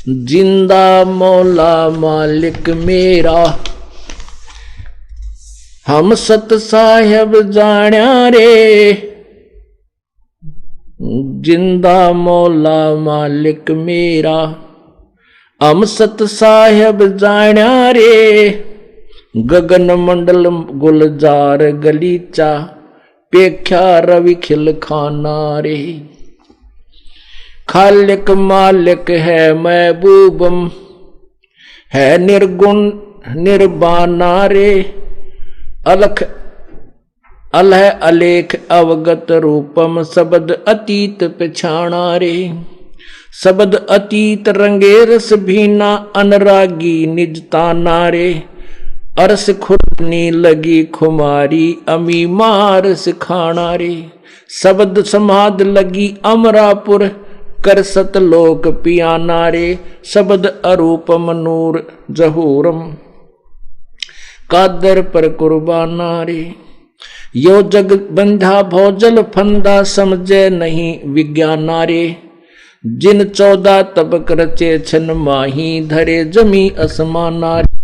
जिंदा मौला मालिक मेरा, हम सत साहेब जाण्या रे। जिंदा मौला मालिक मेरा, हम सत साहेब जाण्या रे। गगन मंडल गुलजार गलीचा, पेख्या रवि खिल खाना रे। खालिक मालिक है महबूबम, है निर्गुण निर्बाना रे। अलख अलह अलेख अवगत रूपम, शब्द अतीत पिछाणा रे। शब्द अतीत रंगे रस भीना, अनरागी निज ताना रे। अरस खुरनी लगी खुमारी, अमी मार सिखाना रे। शब्द समाध लगी अमरापुर, कर सतलोक पियाना रे। शब्द अरूपम नूर जहूरम, कादर पर कुर्बाना रे। यो जग बंधा भोजल फंदा, समझे नहीं विज्ञाना रे। जिन 14 तबक रचे छन माही, धरे जमी असमाना रे।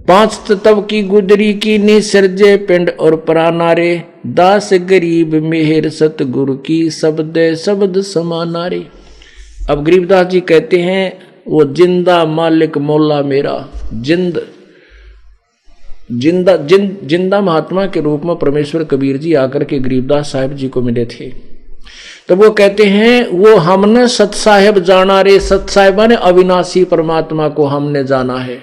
5 तत्व की गुदरी की निसर्जे पिंड और प्राणा रे। दास गरीब मेहर सतगुरु की, शब्द शब्द समाना रे। अब गरीबदास जी कहते हैं वो जिंदा मालिक मौला मेरा, जिंदा महात्मा के रूप में परमेश्वर कबीर जी आकर के गरीबदास साहिब जी को मिले थे। तो वो कहते हैं वो हमने सत साहेब जाना रे। सत साहिबा ने अविनाशी परमात्मा को हमने जाना है,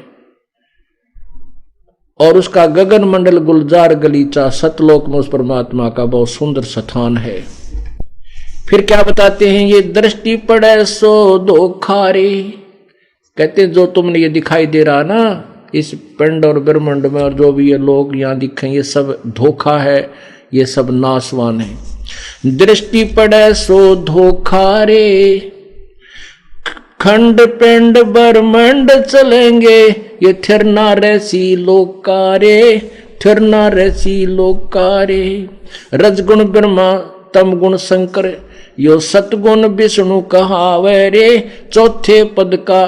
और उसका गगन मंडल गुलजार गलीचा, सतलोक में उस परमात्मा का बहुत सुंदर स्थान है। फिर क्या बताते हैं, ये दृष्टि पड़े सो धोखा रे। कहते जो तुमने ये दिखाई दे रहा ना इस पिंड और ब्रह्मांड में, और जो भी ये लोग यहाँ दिखे, ये सब धोखा है, ये सब नासवान है। दृष्टि पड़े सो धोखा रे, खंड पिंड ब्रह्मांड चलेंगे, ये थिरना रैसी लोकारे, थिरना रैसी लोकारे। रजगुण ब्रह्मा तम गुण शंकर, यो सतगुण विष्णु कहावे रे। चौथे पद का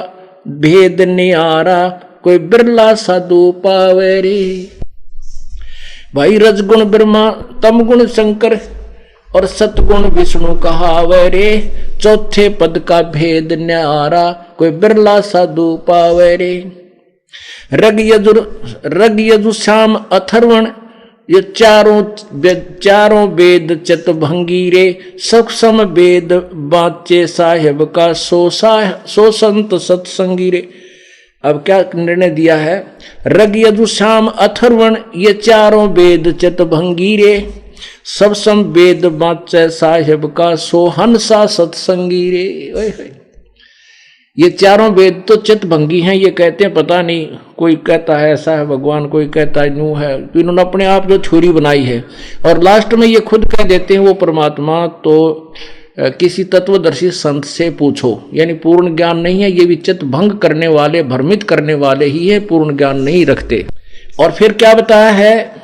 भेद नियारा, कोई बिरला साधु पावे रे। भाई रजगुण ब्रह्मा तम गुण शंकर और सतगुण विष्णु कहावे रे। चौथे पद का भेद न्यारा, कोई बिरला साधु पावे रे। रग यजु श्याम अथर्वण, ये चारों वेद चितभंगी रे। सूक्ष्म वेद बाचे साहेब का, सो संत सत्संगी रे। अब क्या निर्णय दिया है, रग यजु श्याम अथर्वण, ये चारों वेद चितभंगी रे। सब सम वेद बाचे साहेब का, सो हंसा सत्संगी रे। ये चारों वेद तो चितभंगी हैं, ये कहते हैं पता नहीं, कोई कहता है ऐसा है भगवान, कोई कहता है यूं है। तो इन्होंने अपने आप जो थ्योरी बनाई है, और लास्ट में ये खुद कह देते हैं वो परमात्मा तो किसी तत्वदर्शी संत से पूछो। यानी पूर्ण ज्ञान नहीं है, ये भी चितभंग करने वाले, भ्रमित करने वाले ही है, पूर्ण ज्ञान नहीं रखते। और फिर क्या बताया है,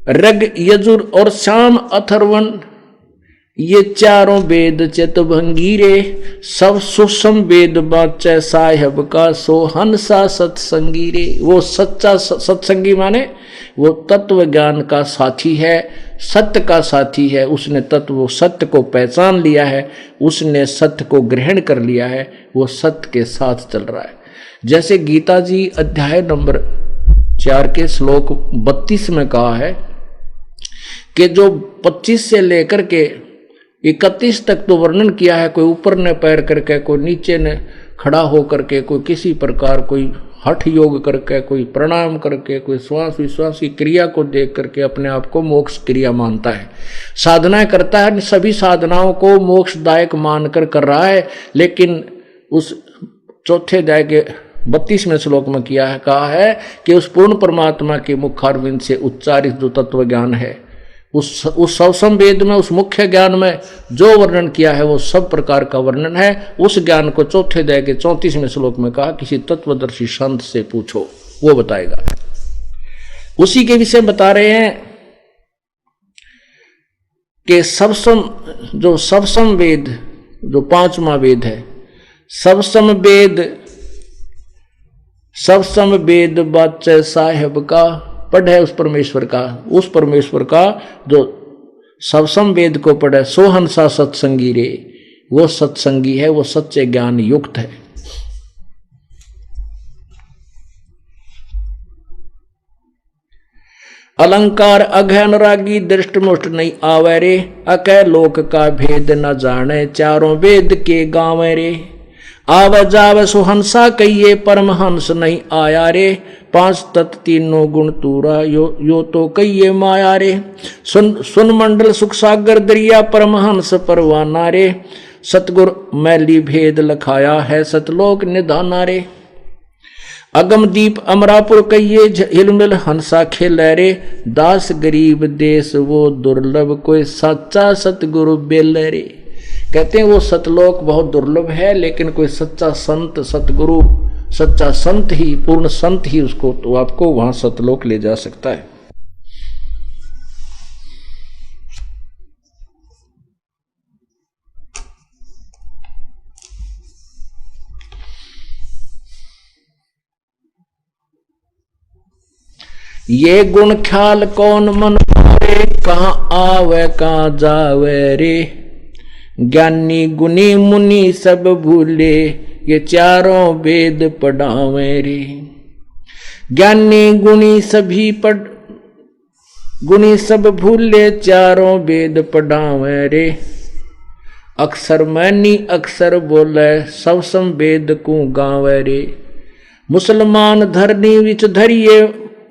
रग यजुर और श्याम अथर्वण, ये चारों वेद चितभंगी रे। सब सूक्ष्म वेद बाचे साहेब का, सो हंसा सत्संगी रे। वो सच्चा सत्संगी माने वो तत्व ज्ञान का साथी है, सत्य का साथी है। उसने तत्व सत्य को पहचान लिया है, उसने सत्य को ग्रहण कर लिया है, वो सत्य के साथ चल रहा है। जैसे गीता जी अध्याय नंबर 4 के श्लोक 32 में कहा है कि जो 25 से लेकर के 31 तक तो वर्णन किया है, कोई ऊपर ने पैर करके, कोई नीचे ने खड़ा हो करके, कोई किसी प्रकार कोई हठ योग करके, कोई प्रणाम करके, कोई श्वास विश्वास की क्रिया को देख करके अपने आप को मोक्ष क्रिया मानता है, साधनाएं करता है, सभी साधनाओं को मोक्षदायक मानकर कर रहा है। लेकिन उस चौथे अध्याय के 32वें श्लोक में कहा है कि उस पूर्ण परमात्मा के मुखारविंद से उच्चारित जो तत्व ज्ञान है, उस सवसम वेद में, उस मुख्य ज्ञान में जो वर्णन किया है वो सब प्रकार का वर्णन है। उस ज्ञान को चौथे अध्याय के 34वें श्लोक में कहा किसी तत्वदर्शी संत से पूछो, वो बताएगा। उसी के विषय बता रहे हैं कि सबसम वेद जो पांचवा वेद है, सबसम वेद बाचे साहेब का, पढ़े उस परमेश्वर का जो सबसम वेद को पढ़े, सो हंसा सत्संगी रे, वो सत्संगी है, वो सच्चे ज्ञान युक्त है। अलंकार अघन रागी दृष्ट मुष्ट नहीं आवे रे, अकह लोक का भेद न जाने, चारों वेद के गावे रे। आव जाव सुहंसा कहिए परमहंस नहीं आया रे, पांच तत् तीनों गुण तूरा यो तो कहिए माया रे। सुन मंडल सुख सागर दरिया परमहंस परवाना रे, सतगुर मैली भेद लखाया है सतलोक निधाना रे। अगम दीप अमरापुर कहिए हिलमिल हंसा खेले रे, दास गरीब देश वो दुर्लभ कोई सच्चा सतगुरु बेले रे। कहते हैं वो सतलोक बहुत दुर्लभ है, लेकिन कोई सच्चा संत सतगुरु सच्चा संत ही पूर्ण संत ही उसको तो आपको वहां सतलोक ले जा सकता है। ये गुण ख्याल कौन मन मारे, कहाँ आवे कहाँ जावे रे। ज्ञानी गुनी मुनि सब भूले, ये चारों वेद पढ़ावे रे। ज्ञानी गुनी सब भूले, चारों वेद पढ़ावे रे। अक्षर मैनी अक्षर बोले, सब सम वेद को गावे रे। मुसलमान धरनी विच धरिए,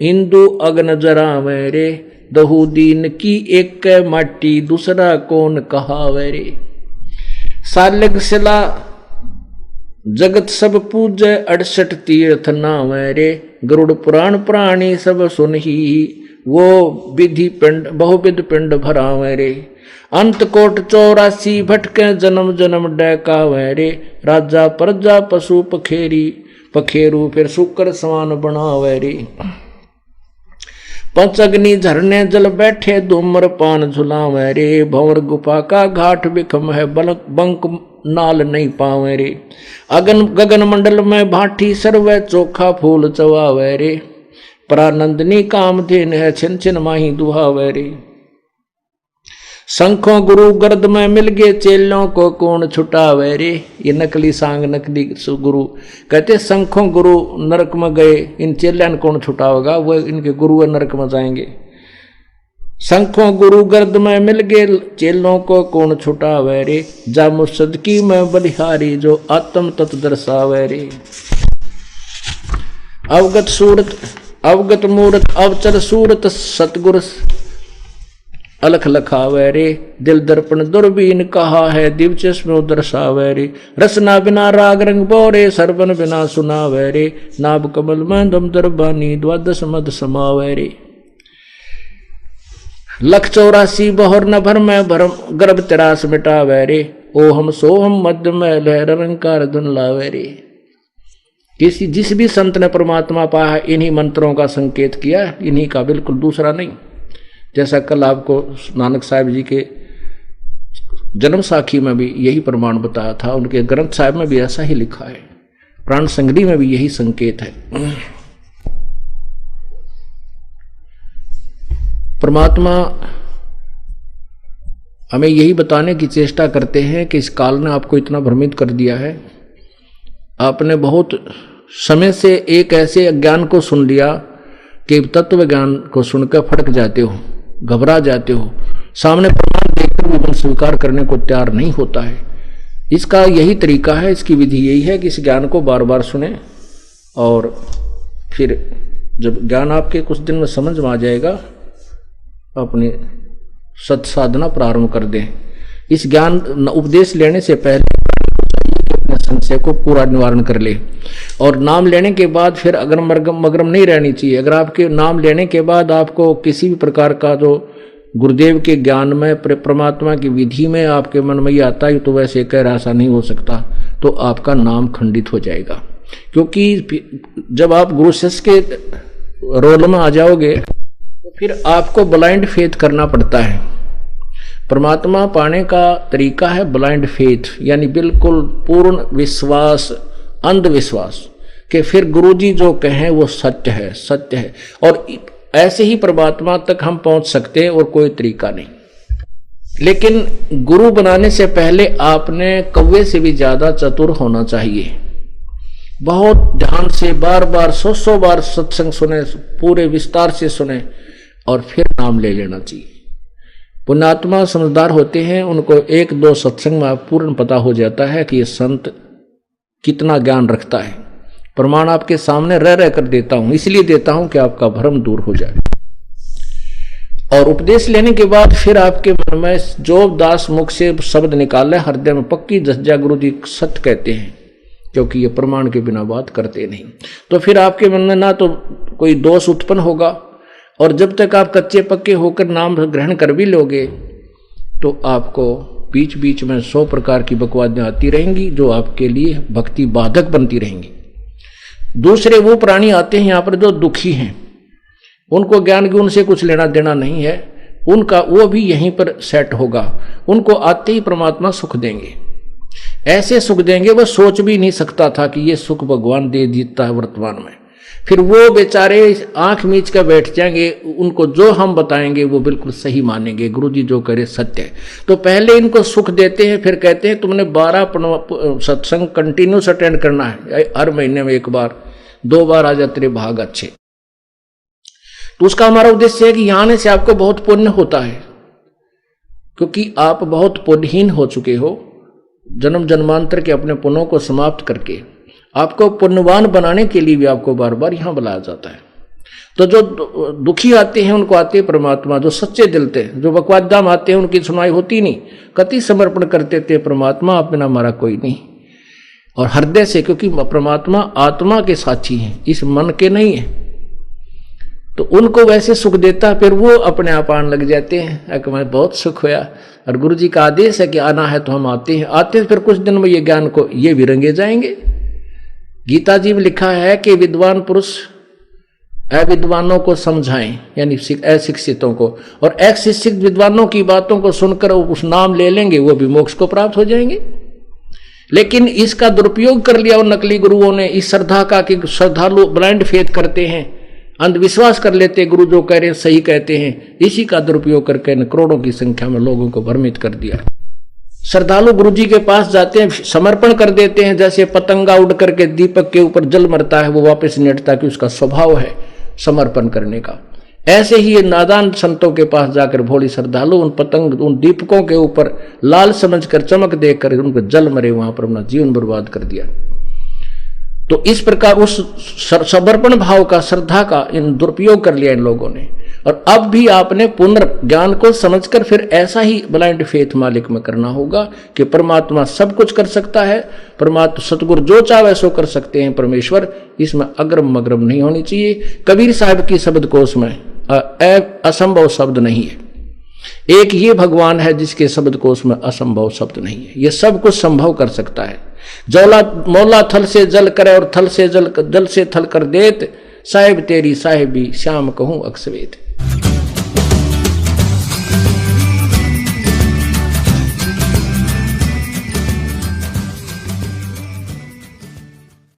हिंदू अग्न जरावे रे। दहु दीन की एक माटी, दूसरा कौन कहावे रे। सालग सिला जगत सब पूजे, 68 तीर्थ नावे रे। गरुड़ पुराण प्राणी सब सुनही, वो विधि पिंड बहुविध पिंड भरावे रे। अंत कोट 84 भटके, जन्म जन्म डैकावे रे। राजा प्रजा पशु पखेरू फिर शुक्र समान बनावे रे। पंच अग्नि झरने जल बैठे, धूम्र पान झुलावे रे। भंवर गुफा का घाट बिखम है, बंक नाल नहीं पावे रे। गगन मंडल में भाटी, सर्वे चोखा फूल चवावे रे। परानंदनी कामधेन है, छिन छिन माही दुहावे रे। शंखों गुरु गर्द में मिल गए, चेलों को कौन छुटावे रे। ये नकली सांग नकली गुरु कहते, शंखों गुरु नरक में गए, इन चेलन कौन छुटावेगा, वो इनके गुरु नरक में जाएंगे। शंखों गुरु गर्द में मिल गए, चेलों को कौन छुटावे रे। जा मुर्शद की मैं बलिहारी, जो आत्म तत् दर्शावे रे। अवगत मूरत अवचर सूरत, सतगुर अलख लखावे रे। दिल दर्पण दुर्बीन कहा है, दिव चश्मे दर्शावे रे। रसना बिना राग रंग बोरे, सरबन बिना सुनावे रे। नाभ कमल में दम दरबानी, द्वादश मद समावे रे। 184 बहुर न भर में भरम, गर्भ तिरास मिटावे रे। ओ हम सो हम मध्य में लहर रंकार धुन लावे रे। जिस भी संत ने परमात्मा पाया, इन्हीं मंत्रों का संकेत किया, इन्हीं का, बिल्कुल दूसरा नहीं। जैसा कल आपको नानक साहिब जी के जन्म साखी में भी यही प्रमाण बताया था, उनके ग्रंथ साहिब में भी ऐसा ही लिखा है, प्राण संगरी में भी यही संकेत है। परमात्मा हमें यही बताने की चेष्टा करते हैं कि इस काल ने आपको इतना भ्रमित कर दिया है, आपने बहुत समय से एक ऐसे अज्ञान को सुन लिया कि तत्व ज्ञान को सुनकर फटक जाते हो, घबरा जाते हो, सामने प्रमाण देखकर भी मन स्वीकार करने को तैयार नहीं होता है। इसका यही तरीका है, इसकी विधि यही है कि इस ज्ञान को बार बार सुने और फिर जब ज्ञान आपके कुछ दिन में समझ में आ जाएगा, अपनी सत साधना प्रारंभ कर दें। इस ज्ञान उपदेश लेने से पहले अपने संशय को पूरा निवारण कर ले, और नाम लेने के बाद फिर अगर मगरम नहीं रहनी चाहिए। अगर आपके नाम लेने के बाद आपको किसी भी प्रकार का जो गुरुदेव के ज्ञान में परमात्मा की विधि में आपके मन में ये आता है तो वैसे कह रहा ऐसा नहीं हो सकता, तो आपका नाम खंडित हो जाएगा। क्योंकि जब आप गुरु शिष्य के रोल में आ जाओगे तो फिर आपको ब्लाइंड फेथ करना पड़ता है। परमात्मा पाने का तरीका है ब्लाइंड फेथ, यानी बिल्कुल पूर्ण विश्वास, अंधविश्वास कि फिर गुरुजी जो कहें वो सत्य है, सत्य है। और ऐसे ही परमात्मा तक हम पहुंच सकते हैं और कोई तरीका नहीं। लेकिन गुरु बनाने से पहले आपने कौवे से भी ज्यादा चतुर होना चाहिए। बहुत ध्यान से बार बार 100 बार सत्संग सुने, पूरे विस्तार से सुने और फिर नाम ले लेना चाहिए। पुण्यात्मा समझदार होते हैं, उनको 1-2 सत्संग में पूर्ण पता हो जाता है कि ये संत कितना ज्ञान रखता है। प्रमाण आपके सामने रह रह कर देता हूं, इसलिए देता हूं कि आपका भ्रम दूर हो जाए। और उपदेश लेने के बाद फिर आपके मन में जो दास मुख से शब्द निकाले, हृदय में पक्की जज्जा गुरु जी सत्य कहते हैं, क्योंकि ये प्रमाण के बिना बात करते नहीं। तो फिर आपके मन में ना तो कोई दोष उत्पन्न होगा, और जब तक आप कच्चे पक्के होकर नाम ग्रहण कर भी लोगे तो आपको बीच बीच में 100 प्रकार की बकवादें आती रहेंगी, जो आपके लिए भक्ति बाधक बनती रहेंगी। दूसरे वो प्राणी आते हैं यहाँ पर जो दुखी हैं, उनको ज्ञान गुण से कुछ लेना देना नहीं है, उनका वो भी यहीं पर सेट होगा। उनको आते ही परमात्मा सुख देंगे, ऐसे सुख देंगे वह सोच भी नहीं सकता था कि ये सुख भगवान दे देता है वर्तमान में। फिर वो बेचारे आंख मीच कर बैठ जाएंगे, उनको जो हम बताएंगे वो बिल्कुल सही मानेंगे, गुरुजी जो करे सत्य है। तो पहले इनको सुख देते हैं, फिर कहते हैं तुमने 12 सत्संग कंटिन्यूस अटेंड करना है, हर महीने में 1 बार 2 बार आ जा तेरे भाग अच्छे। तो उसका हमारा उद्देश्य है कि यहां आने से आपको बहुत पुण्य होता है, क्योंकि आप बहुत पुण्यहीन हो चुके हो। जन्म जन्मांतर के अपने पुण्यों को समाप्त करके आपको पुण्यवान बनाने के लिए भी आपको बार बार यहां बुलाया जाता है। तो जो दुखी आते हैं उनको आते हैं परमात्मा, जो सच्चे दिल थे, जो बकवादाम आते हैं उनकी सुनाई होती नहीं, कति समर्पण करते थे परमात्मा आप बिना हमारा कोई नहीं, और हृदय से, क्योंकि परमात्मा आत्मा के साक्षी हैं, इस मन के नहीं है। तो उनको वैसे सुख देता, फिर वो अपने आप आने लग जाते हैं कि मैं बहुत सुख होया, और गुरु जी का आदेश है कि आना है तो हम आते हैं। आते हैं फिर कुछ दिन में ये ज्ञान को ये विरंगे जाएंगे। गीता जी में लिखा है कि विद्वान पुरुष अविद्वानों को समझाएं, यानी अशिक्षितों को, और अशिक्षित विद्वानों की बातों को सुनकर उस नाम ले लेंगे, वो भी मोक्ष को प्राप्त हो जाएंगे। लेकिन इसका दुरुपयोग कर लिया उन नकली गुरुओं ने, इस श्रद्धा का कि श्रद्धालु ब्लाइंड फेथ करते हैं, अंधविश्वास कर लेते, गुरु जो कह रहे हैं सही कहते हैं, इसी का दुरुपयोग करके करोड़ों की संख्या में लोगों को भ्रमित कर दिया। श्रद्धालु गुरु जी के पास जाते हैं, समर्पण कर देते हैं, जैसे पतंगा उड़ करके दीपक के ऊपर जल मरता है, वो वापस नहीं हटता, कि उसका स्वभाव है समर्पण करने का। ऐसे ही ये नादान संतों के पास जाकर भोली श्रद्धालु उन पतंग, उन दीपकों के ऊपर लाल समझकर, चमक देखकर उनको जल मरे, वहां पर अपना जीवन बर्बाद कर दिया। तो इस प्रकार उस समर्पण भाव का, श्रद्धा का इन दुरुपयोग कर लिया इन लोगों ने। और अब भी आपने पुनर्ज्ञान को समझकर फिर ऐसा ही ब्लाइंड फेथ मालिक में करना होगा कि परमात्मा सब कुछ कर सकता है, परमात्मा सतगुरु जो चाहे सो कर सकते हैं परमेश्वर, इसमें अग्रम मग्रम नहीं होनी चाहिए। कबीर साहब की शब्द कोश में असंभव शब्द नहीं है, एक ये भगवान है जिसके शब्द कोश में असंभव शब्द नहीं है, ये सब कुछ संभव कर सकता है। जौला मौला थल से जल करे और थल से जल से थल कर देत, साहेब तेरी साहेबी श्याम कहूं अक्सवेत।